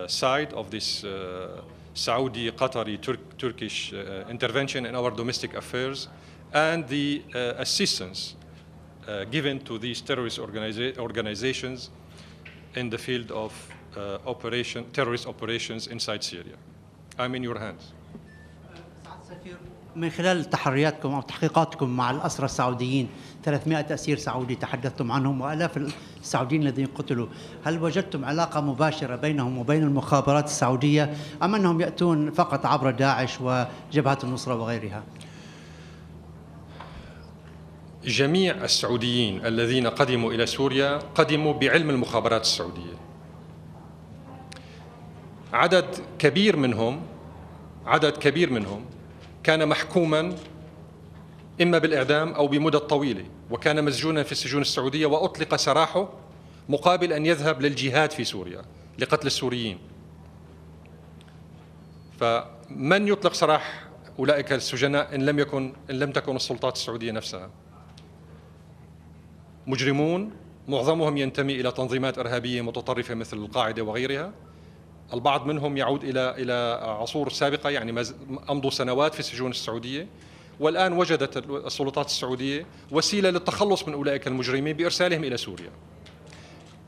side of this Saudi, Qatari, Turkish intervention in our domestic affairs, and the assistance given to these terrorist organizations in the field of terrorist operations inside Syria. I'm in your hands. من خلال تحرياتكم أو تحقيقاتكم مع الأسرى السعوديين 300 أسير سعودي تحدثتم عنهم وآلاف السعوديين الذين قتلوا، هل وجدتم علاقة مباشرة بينهم وبين المخابرات السعودية أم أنهم يأتون فقط عبر داعش وجبهة النصرة وغيرها؟ جميع السعوديين الذين قدموا إلى سوريا قدموا بعلم المخابرات السعودية. عدد كبير منهم كان محكوما إما بالإعدام أو بمدة طويلة، وكان مسجونا في السجون السعودية وأطلق سراحه مقابل أن يذهب للجهاد في سوريا لقتل السوريين. فمن يطلق سراح أولئك السجناء إن لم تكن السلطات السعودية نفسها؟ مجرمون معظمهم ينتمي إلى تنظيمات إرهابية متطرفة مثل القاعدة وغيرها. البعض منهم يعود إلى عصور سابقة، يعني أمضوا سنوات في السجون السعودية، والآن وجدت السلطات السعودية وسيلة للتخلص من أولئك المجرمين بإرسالهم إلى سوريا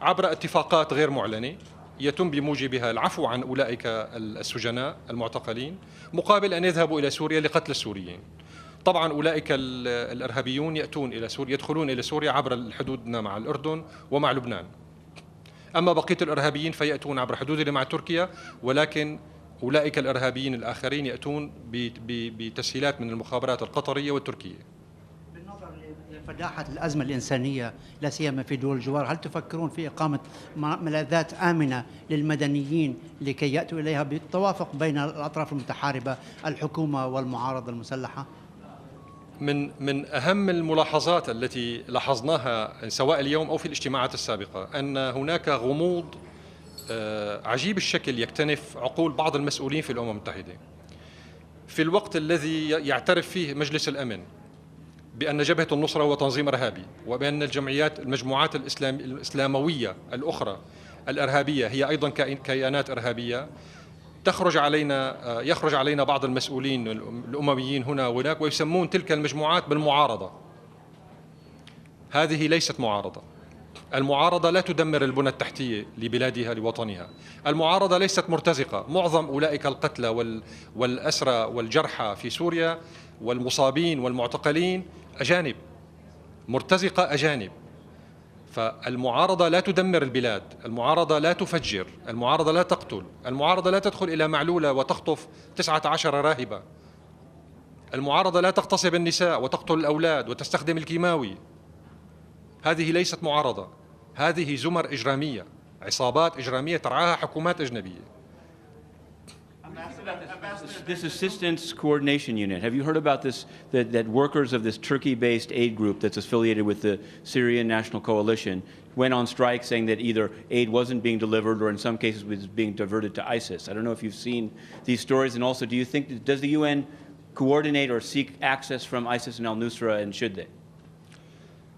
عبر اتفاقات غير معلنة يتم بموجبها العفو عن أولئك السجناء المعتقلين مقابل أن يذهبوا إلى سوريا لقتل السوريين. طبعا أولئك الإرهابيون يدخلون إلى سوريا عبر الحدود مع الأردن ومع لبنان. أما بقية الإرهابيين فيأتون عبر حدودنا مع تركيا، ولكن أولئك الإرهابيين الآخرين يأتون بتسهيلات من المخابرات القطرية والتركية. بالنظر لفداحة الأزمة الإنسانية لا سيما في دول الجوار، هل تفكرون في إقامة ملاذات آمنة للمدنيين لكي يأتوا إليها بالتوافق بين الأطراف المتحاربة الحكومة والمعارضة المسلحة؟ من أهم الملاحظات التي لاحظناها سواء اليوم أو في الاجتماعات السابقة أن هناك غموض عجيب الشكل يكتنف عقول بعض المسؤولين في الأمم المتحدة في الوقت الذي يعترف فيه مجلس الأمن بأن جبهة النصرة هو تنظيم إرهابي، وبأن المجموعات الإسلاموية الأخرى الإرهابية هي أيضا كيانات إرهابية. يخرج علينا بعض المسؤولين الأمميين هنا وهناك ويسمون تلك المجموعات بالمعارضة. هذه ليست معارضة. المعارضة لا تدمر البنى التحتية لبلادها لوطنها. المعارضة ليست مرتزقة. معظم أولئك القتلى والأسرى والجرحى في سوريا والمصابين والمعتقلين أجانب، مرتزقة أجانب. فالمعارضة لا تدمر البلاد، المعارضة لا تفجر، المعارضة لا تقتل، المعارضة لا تدخل إلى معلولة وتخطف 19 راهبة، المعارضة لا تغتصب النساء وتقتل الأولاد وتستخدم الكيماوي. هذه ليست معارضة، هذه زمر إجرامية، عصابات إجرامية ترعاها حكومات أجنبية. This assistance coordination unit, have you heard about this, that workers of this Turkey-based aid group that's affiliated with the Syrian National Coalition went on strike saying that either aid wasn't being delivered or in some cases was being diverted to ISIS? I don't know if you've seen these stories, and also do you think, does the UN coordinate or seek access from ISIS and al-Nusra, and should they?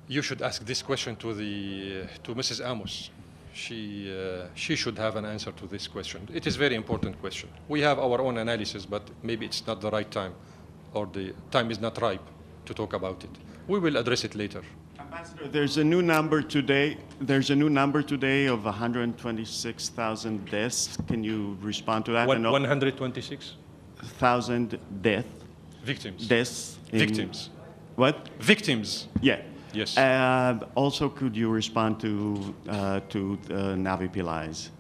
You should ask this question to Mrs. Amos. She should have an answer to this question. It is a very important question. We have our own analysis, but maybe it's not the right time, or the time is not ripe to talk about it. We will address it later. Ambassador, there's a new number today. There's a new number today of 126,000 deaths. Can you respond to that? 126,000 victims. Victims. What? Victims. Yeah. Yes. Also, could you respond to Navi Pillai's?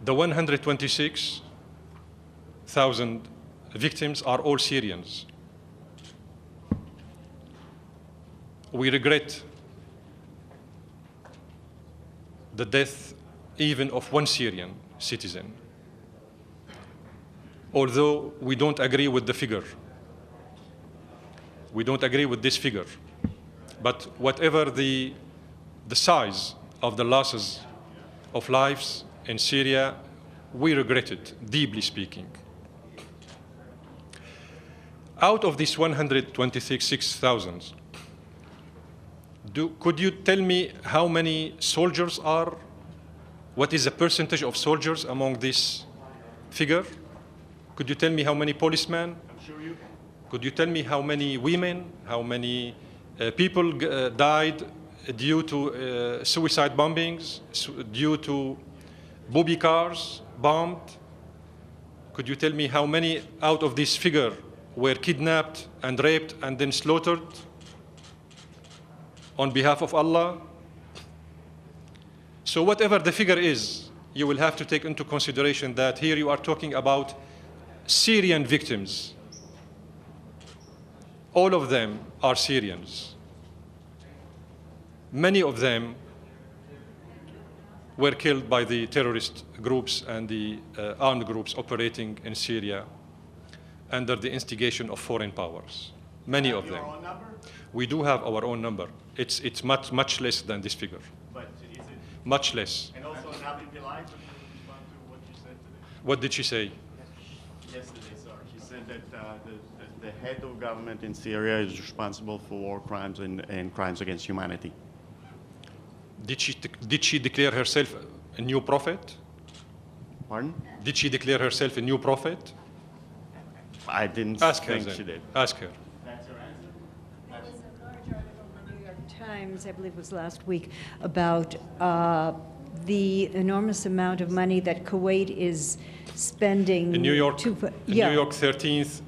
The 126,000 victims are all Syrians. We regret the death even of one Syrian citizen, although we don't agree with the figure. We don't agree with this figure. But whatever the size of the losses of lives in Syria, we regret it, deeply speaking. Out of these 126,000, could you tell me how many soldiers are What is the percentage of soldiers among this figure? Could you tell me how many policemen? I'm sure you can. Could you tell me how many women, how many people died due to suicide bombings, due to booby cars bombed? Could you tell me how many out of this figure were kidnapped and raped and then slaughtered on behalf of Allah? So whatever the figure is, you will have to take into consideration that here you are talking about Syrian victims. All of them are Syrians. Many of them were killed by the terrorist groups and the armed groups operating in Syria under the instigation of foreign powers. Many of them. Your own number? We do have our own number. It's much less than this figure. But is it? Much less. And also Nabil Bilal, could you respond to what you said today? What did she say? Yesterday, sorry. She said that the head of government in Syria is responsible for war crimes and crimes against humanity. Did she declare herself a new prophet? Pardon? Did she declare herself a new prophet? I didn't Ask her think she then. did. Ask her. That's her answer? There was a large article in the New York Times, I believe it was last week, about the enormous amount of money that Kuwait is spending. In New York, yeah. New York 13th,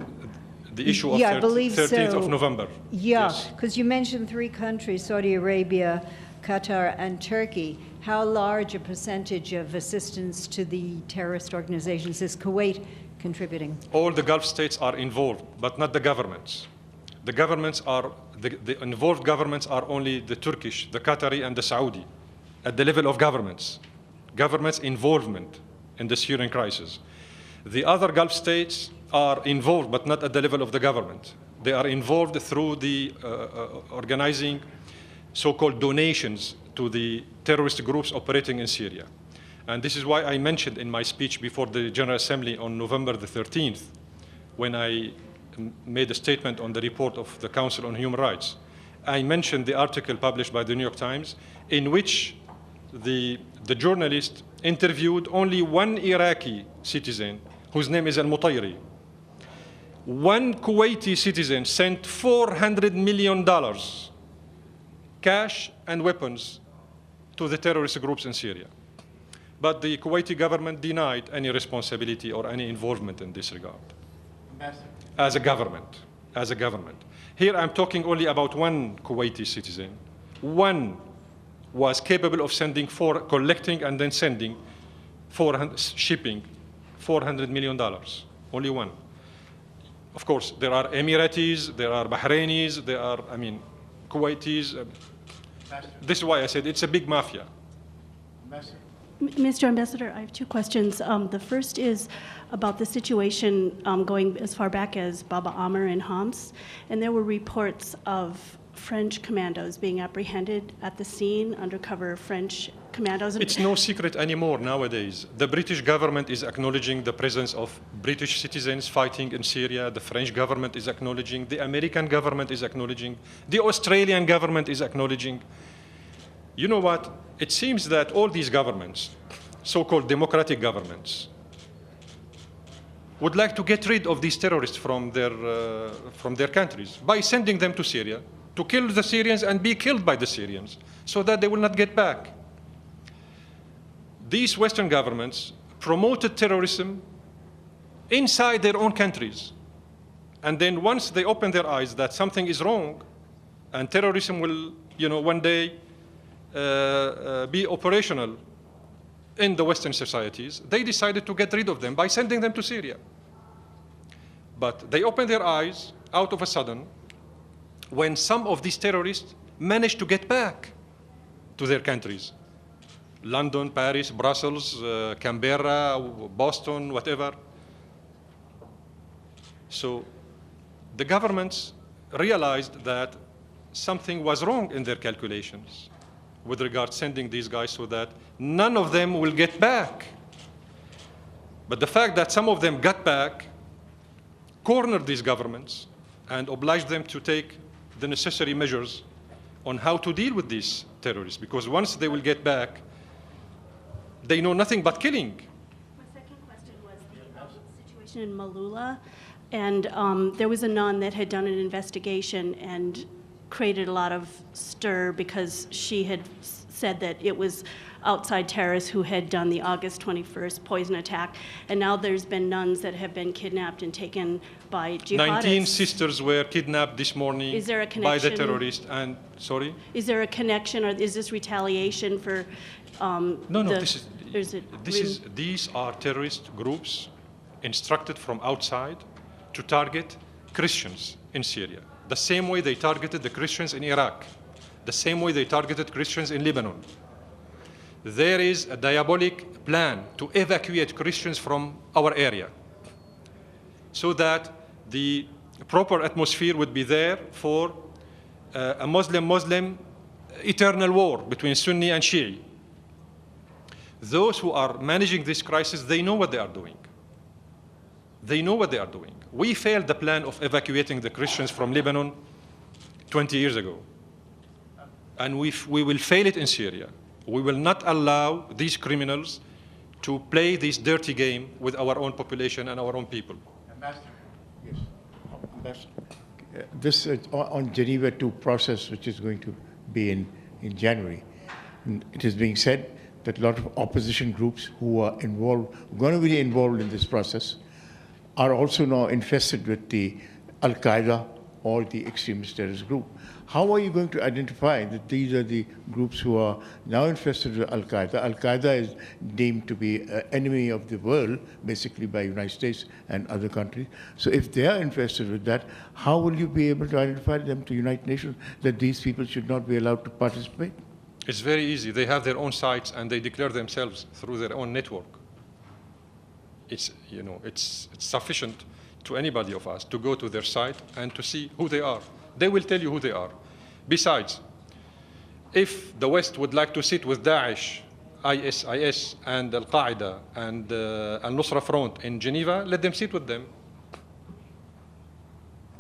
the issue of Yeah, I believe 13th of so. November. Yeah, Yes. because you mentioned three countries, Saudi Arabia, Qatar, and Turkey. How large a percentage of assistance to the terrorist organizations is Kuwait contributing? All the Gulf states are involved, but not the governments. The governments are, the involved governments are only the Turkish, the Qatari, and the Saudi, at the level of governments. Governments' involvement in the Syrian crisis. The other Gulf states are involved, but not at the level of the government. They are involved through the organizing so-called donations to the terrorist groups operating in Syria. And this is why I mentioned in my speech before the General Assembly on November the 13th, when I made a statement on the report of the Council on Human Rights, I mentioned the article published by the New York Times in which the journalist interviewed only one Iraqi citizen whose name is Al-Mutayri. One Kuwaiti citizen sent $400 million cash and weapons to the terrorist groups in Syria. But the Kuwaiti government denied any responsibility or any involvement in this regard. As a government. Here I'm talking only about one Kuwaiti citizen. One was capable of collecting and then sending, shipping $400 million. Only one. Of course, there are Emiratis, there are Bahrainis, there are, Kuwaitis. This is why I said it's a big mafia. Mr. Ambassador, I have two questions. The first is about the situation going as far back as Baba Amr and Homs, and there were reports of French commandos being apprehended at the scene, undercover French commandos. It's no secret anymore nowadays. The British government is acknowledging the presence of British citizens fighting in Syria. The French government is acknowledging. The American government is acknowledging. The Australian government is acknowledging. You know what? It seems that all these governments, so-called democratic governments, would like to get rid of these terrorists from their countries by sending them to Syria to kill the Syrians and be killed by the Syrians so that they will not get back. These Western governments promoted terrorism inside their own countries. And then once they open their eyes that something is wrong and terrorism will, one day be operational in the Western societies, they decided to get rid of them by sending them to Syria. But they opened their eyes out of a sudden when some of these terrorists managed to get back to their countries. London, Paris, Brussels, Canberra, Boston, whatever. So the governments realized that something was wrong in their calculations with regard to sending these guys so that none of them will get back. But the fact that some of them got back cornered these governments and obliged them to take the necessary measures on how to deal with these terrorists. Because once they will get back, they know nothing but killing. My second question was the situation in Malula, and there was a nun that had done an investigation and created a lot of stir because she had said that it was outside terrorists who had done the August 21st poison attack, and now there's been nuns that have been kidnapped and taken by jihadists. 19 sisters were kidnapped this morning Is there a by the connection? terrorists. And sorry? Is there a connection, or is this retaliation for No, there's these are terrorist groups instructed from outside to target Christians in Syria. The same way they targeted the Christians in Iraq. The same way they targeted Christians in Lebanon. There is a diabolic plan to evacuate Christians from our area so that the proper atmosphere would be there for a Muslim-Muslim eternal war between Sunni and Shi'i. Those who are managing this crisis, they know what they are doing. They know what they are doing. We failed the plan of evacuating the Christians from Lebanon 20 years ago. And we will fail it in Syria. We will not allow these criminals to play this dirty game with our own population and our own people. Ambassador, yes. Ambassador, this on Geneva II process, which is going to be in January, it is being said that a lot of opposition groups who are involved, going to be involved in this process, are also now infested with the Al-Qaeda or the extremist terrorist group. How are you going to identify that these are the groups who are now infested with Al-Qaeda? Al-Qaeda is deemed to be an enemy of the world, basically by the United States and other countries. So if they are infested with that, how will you be able to identify them to United Nations that these people should not be allowed to participate? It's very easy. They have their own sites and they declare themselves through their own network. It's sufficient to anybody of us to go to their site and to see who they are. They will tell you who they are. Besides, if the West would like to sit with Daesh, ISIS, and Al-Qaeda, and Al-Nusra Front in Geneva, let them sit with them.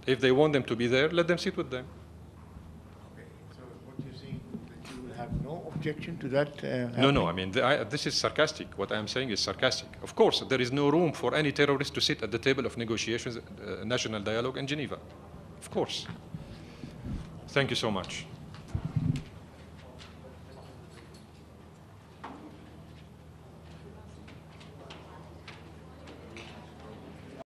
If they want them to be there, let them sit with them. Okay, so what you're saying, that you will have no objection to that? No, I mean, this is sarcastic. What I am saying is sarcastic. Of course, there is no room for any terrorist to sit at the table of negotiations, national dialogue in Geneva. Of course. Thank you so much.